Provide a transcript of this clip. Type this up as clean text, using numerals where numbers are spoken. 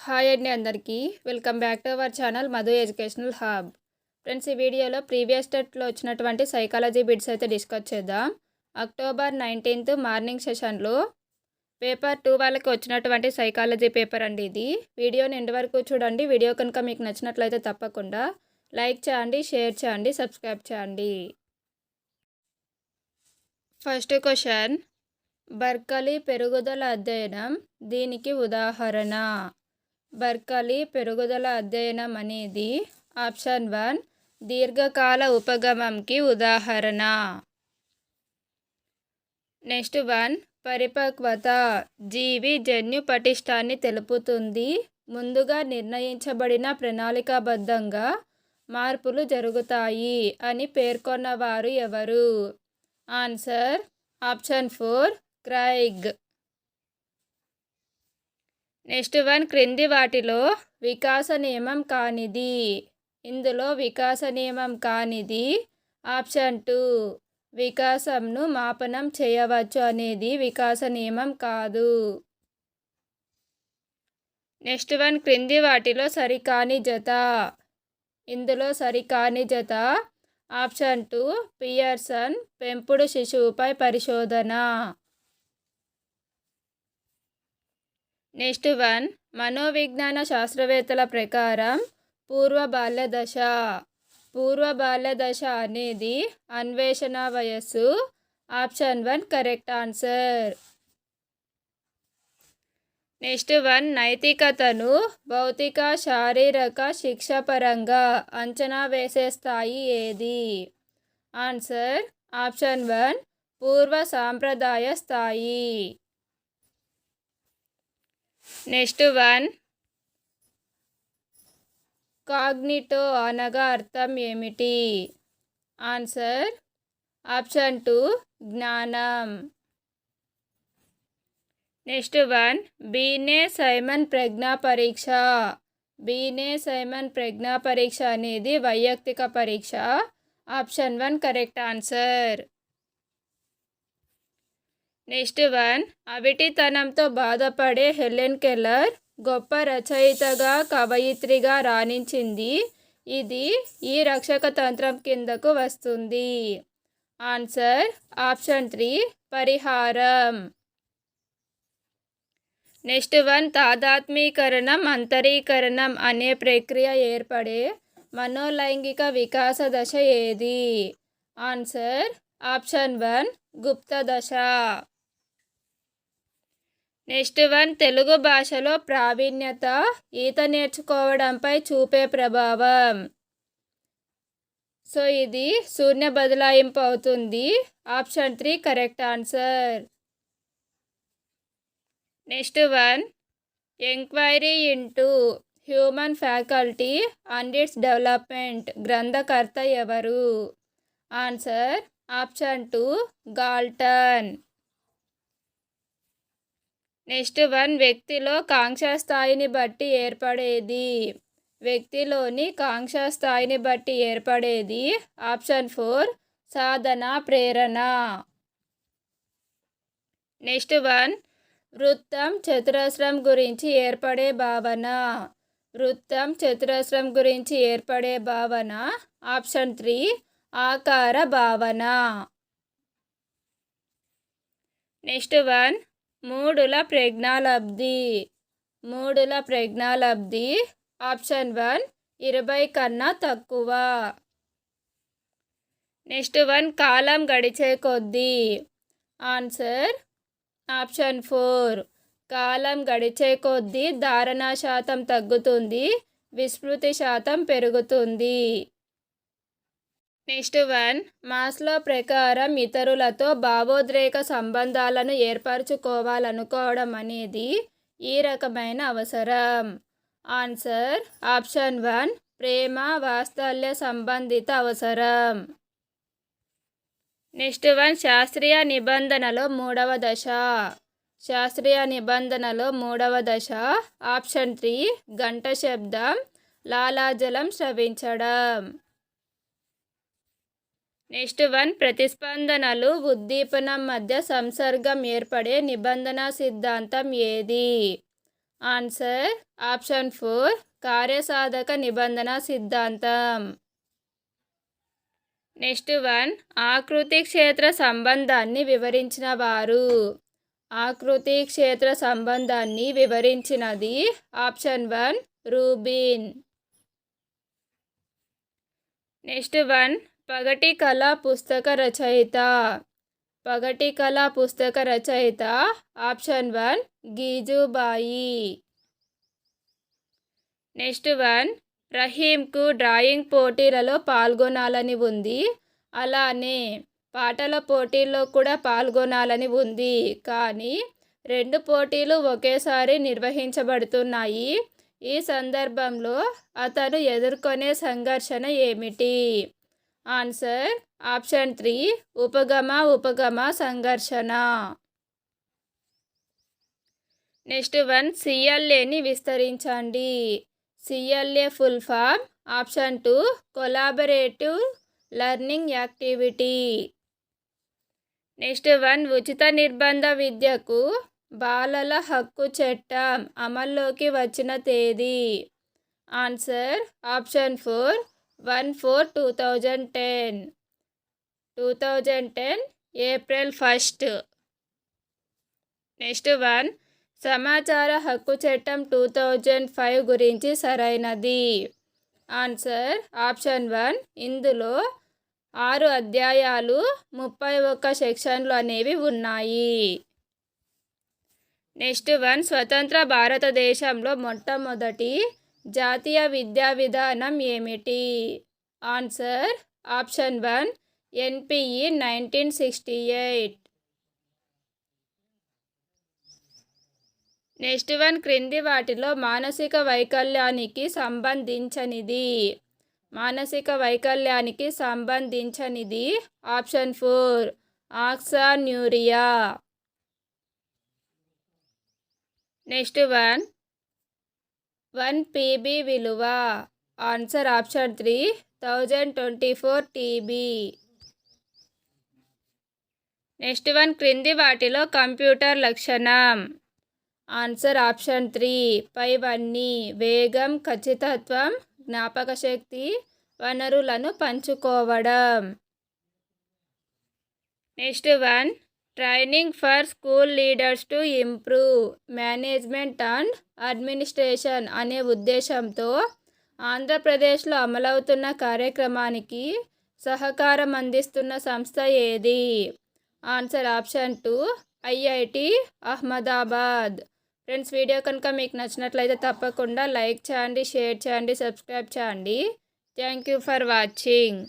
Hi అండి అందరికీ welcome back to our channel Madhu educational hub. Friends, ఈ వీడియోలో ప్రీవియస్ డేట్లో వచ్చినటువంటి సైకాలజీ బిట్స్ అయితే డిస్కస్ చేద్దాం. అక్టోబర్ 19th మార్నింగ్ సెషన్లో పేపర్ 2 వాళ్ళకి వచ్చినటువంటి సైకాలజీ పేపర్ అండి ఇది. వీడియోని ఎండ్ వరకు చూడండి. వీడియో కనుక మీకు నచ్చినట్లయితే తప్పకుండా లైక్ చేయండి, షేర్ చేయండి, సబ్స్క్రైబ్ చేయండి. ఫస్ట్ క్వశ్చన్, బర్కలీ పెరుగుదల అధ్యయనం దీనికి ఉదాహరణ. బర్కలీ పెరుగుదల అధ్యయనం అనేది ఆప్షన్ 1 దీర్ఘకాల ఉపగమంకి ఉదాహరణ. నెక్స్ట్ 1 పరిపక్వత జీవి జన్యు పటిష్టాన్ని తెలుపుతుంది. ముందుగా నిర్ణయించబడిన ప్రణాళికాబద్ధంగా మార్పులు జరుగుతాయి అని పేర్కొన్నవారు ఎవరు? Answer option 4 Craig. నెక్స్ట్ 1 క్రింది వాటిలో వికాస నియమం కానిది. ఇందులో వికాస నియమం కానిది ఆప్షన్ 2 వికాసంను మాపనం చేయవచ్చు అనేది వికాస నియమం కాదు. నెక్స్ట్ 1 క్రింది వాటిలో సరికాని జత. ఇందులో సరికాని జత ఆప్షన్ 2 పియర్సన్ పెంపుడు శిశువుపై పరిశోధన. నెక్స్ట్ 1 మనోవిజ్ఞాన శాస్త్రవేత్తల ప్రకారం పూర్వ బాల్య దశ. పూర్వ బాల్య దశ అనేది అన్వేషణ వయస్సు. Option 1 correct answer. నెక్స్ట్ 1 నైతికతను భౌతిక శారీరక శిక్ష పరంగా అంచనా వేసే స్థాయి ఏది? ఆన్సర్ ఆప్షన్ 1 పూర్వ సాంప్రదాయ స్థాయి. నెక్స్ట్ 1 కాగ్నిటో అనగా అర్థం ఏమిటి? ఆన్సర్ ఆప్షన్ 2 జ్ఞానం. నెక్స్ట్ 1 బీనే సైమన్ ప్రజ్ఞా పరీక్ష. బీనే సైమన్ ప్రజ్ఞా పరీక్ష అనేది వైయక్తిక పరీక్ష. Option 1 correct answer. నెక్స్ట్ 1 అవిటితనంతో బాధపడే హెలెన్ కెల్లర్ గొప్ప రచయితగా కవయిత్రిగా రాణించింది. ఇది ఈ రక్షక తంత్రం కిందకు వస్తుంది. ఆన్సర్ ఆప్షన్ 3 పరిహారం. నెక్స్ట్ 1 తాదాత్మీకరణం అంతరీకరణం అనే ప్రక్రియ ఏర్పడే మనోలైంగిక వికాస దశ ఏది? ఆన్సర్ ఆప్షన్ 1 గుప్త దశ. నెక్స్ట్ 1 తెలుగు భాషలో ప్రావీణ్యత ఈత నేర్చుకోవడంపై చూపే ప్రభావం. సో ఇది శూన్య బదలాయింపు అవుతుంది. Option 3 correct answer. Next 1 enquiry into human faculty and its development గ్రంథకర్త ఎవరు? Answer option 2 Galton. నెక్స్ట్ 1 వ్యక్తిలో కాంక్షా స్థాయిని బట్టి ఏర్పడేది. వ్యక్తిలోని కాంక్షా స్థాయిని బట్టి ఏర్పడేది ఆప్షన్ 4 సాధన ప్రేరణ. నెక్స్ట్ 1 వృత్తం చతురస్రం గురించి ఏర్పడే భావన. వృత్తం చతురస్రం గురించి ఏర్పడే భావన ఆప్షన్ 3 ఆకార భావన. నెక్స్ట్ 1 మూడుల ప్రజ్ఞాలబ్ధి. మూడుల ప్రజ్ఞాలబ్ధి ఆప్షన్ 1 20 కన్నా తక్కువ. నెక్స్ట్ 1 కాలం గడిచే కొద్దీ. ఆన్సర్ ఆప్షన్ 4 కాలం గడిచే కొద్దీ ధారణ శాతం తగ్గుతుంది, విస్మృతి శాతం పెరుగుతుంది. నెక్స్ట్ 1 మాస్లో ప్రకారం ఇతరులతో భావోద్రేక సంబంధాలను ఏర్పరచుకోవాలనుకోవడం అనేది ఈ రకమైన అవసరం. ఆన్సర్ ఆప్షన్ 1 ప్రేమ వాత్సల్య సంబంధిత అవసరం. నెక్స్ట్ 1 శాస్త్రీయ నిబంధనలో 3వ దశ. శాస్త్రీయ నిబంధనలో 3వ దశ ఆప్షన్ 3 గంట శబ్దం లాలాజలం స్రవించడం. నెక్స్ట్ 1 ప్రతిస్పందనలు ఉద్దీపనం మధ్య సంసర్గం ఏర్పడే నిబంధన సిద్ధాంతం ఏది? ఆన్సర్ ఆప్షన్ 4 కార్యసాధక నిబంధన సిద్ధాంతం. నెక్స్ట్ వన్ ఆకృతి క్షేత్ర సంబంధాన్ని వివరించిన వారు. ఆకృతి క్షేత్ర సంబంధాన్ని వివరించినది ఆప్షన్ 1 రూబిన్. నెక్స్ట్ వన్ పగటి కళ పుస్తక రచయిత. పగటి కళ పుస్తక రచయిత ఆప్షన్ 1 గీజుబాయి. నెక్స్ట్ వన్ రహీంకు డ్రాయింగ్ పోటీలలో పాల్గొనాలని ఉంది, అలానే పాటల పోటీల్లో కూడా పాల్గొనాలని ఉంది. కానీ 2 పోటీలు ఒకేసారి నిర్వహించబడుతున్నాయి. ఈ సందర్భంలో అతను ఎదుర్కొనే సంఘర్షణ ఏమిటి? ఆన్సర్ ఆప్షన్ 3 ఉపగమ సంఘర్షణ. నెక్స్ట్ వన్ సిఎల్ఏని విస్తరించండి. CLA full form option 2 collaborative learning activity. Next one ఉచిత నిర్బంధ విద్యకు బాలల హక్కు చట్టం అమల్లోకి వచ్చిన తేదీ. Answer option 4 1/4/2010. 2010 April 1. Next one సమాచార హక్కు చట్టం 2005 గురించి సరైనది. ఆన్సర్ ఆప్షన్ 1 ఇందులో 6 అధ్యాయాలు 31 సెక్షన్లు అనేవి ఉన్నాయి. నెక్స్ట్ వన్ స్వతంత్ర భారతదేశంలో మొట్టమొదటి జాతీయ విద్యా విధానం ఏమిటి? Answer option 1 NPE 1968. Next one క్రింది వాటిలో మానసిక వైకల్యానికి సంబంధించనిది. మానసిక వైకల్యానికి సంబంధించనిది ఆప్షన్ 4 ఆక్సాన్యూరియా. నెక్స్ట్ వన్ 1 పీబీ విలువ. Answer option 3 1024 TB. Next one క్రింది వాటిలో కంప్యూటర్ లక్షణం. ఆన్సర్ ఆప్షన్ 3 పైవన్నీ వేగం, ఖచ్చితత్వం, జ్ఞాపక శక్తి, వనరులను పంచుకోవడం. Next one training for school leaders to improve management and administration అనే ఉద్దేశంతో ఆంధ్రప్రదేశ్లో అమలవుతున్న కార్యక్రమానికి సహకారం అందిస్తున్న సంస్థ ఏది? Answer option 2 IIT Ahmedabad. Friends video కనుక మీకు నచ్చినట్లయితే తప్పకుండా లైక్ చేయండి, షేర్ చేయండి, సబ్స్క్రైబ్ చేయండి. Thank you for watching.